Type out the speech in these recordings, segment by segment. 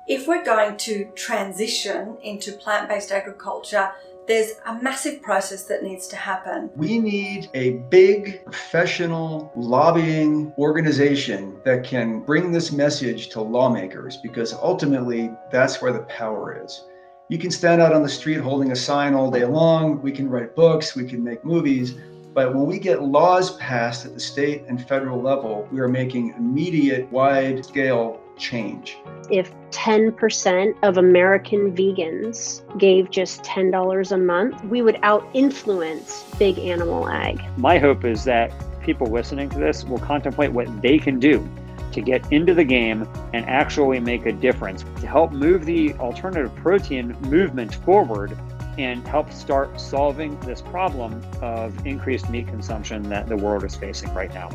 If we're going to transition into plant-based agriculture, there's a massive process that needs to happen. We need a big, professional, lobbying organization that can bring this message to lawmakers, because ultimately that's where the power is. You can stand out on the street holding a sign all day long, we can write books, we can make movies, but when we get laws passed at the state and federal level, we are making immediate, wide-scale change. If 10% of American vegans gave just $10 a month, we would out-influence big animal ag. My hope is that people listening to this will contemplate what they can do to get into the game and actually make a difference, to help move the alternative protein movement forward and help start solving this problem of increased meat consumption that the world is facing right now.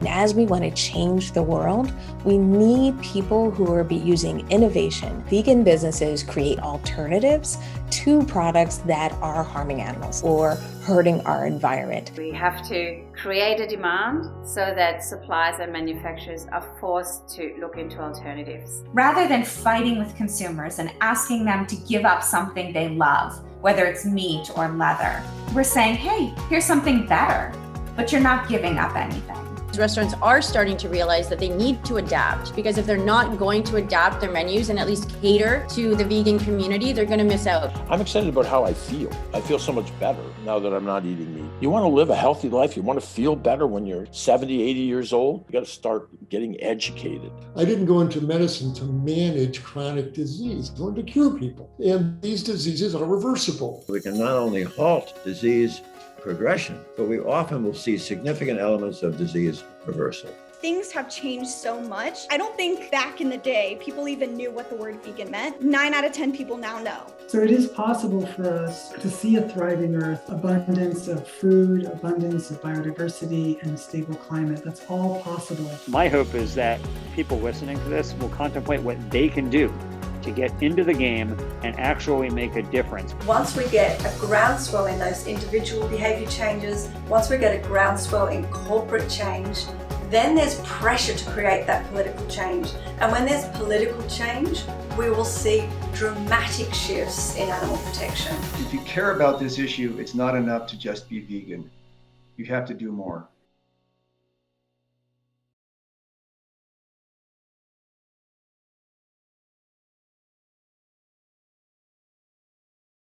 As we want to change the world, we need people who are using innovation. Vegan businesses create alternatives to products that are harming animals or hurting our environment. We have to create a demand so that suppliers and manufacturers are forced to look into alternatives. Rather than fighting with consumers and asking them to give up something they love, whether it's meat or leather, we're saying, hey, here's something better, but you're not giving up anything. Restaurants are starting to realize that they need to adapt, because if they're not going to adapt their menus and at least cater to the vegan community, they're going to miss out. I'm excited about how I feel. I feel so much better now that I'm not eating meat. You want to live a healthy life. You want to feel better when you're 70, 80 years old. You got to start getting educated. I didn't go into medicine to manage chronic disease. I wanted to cure people. And these diseases are reversible. We can not only halt disease progression, but we often will see significant elements of disease reversal. Things have changed so much. I don't think back in the day people even knew what the word vegan meant. 9 out of 10 people now know. So it is possible for us to see a thriving earth, abundance of food, abundance of biodiversity, and a stable climate. That's all possible. My hope is that people listening to this will contemplate what they can do to get into the game and actually make a difference. Once we get a groundswell in those individual behaviour changes, once we get a groundswell in corporate change, then there's pressure to create that political change. And when there's political change, we will see dramatic shifts in animal protection. If you care about this issue, it's not enough to just be vegan. You have to do more.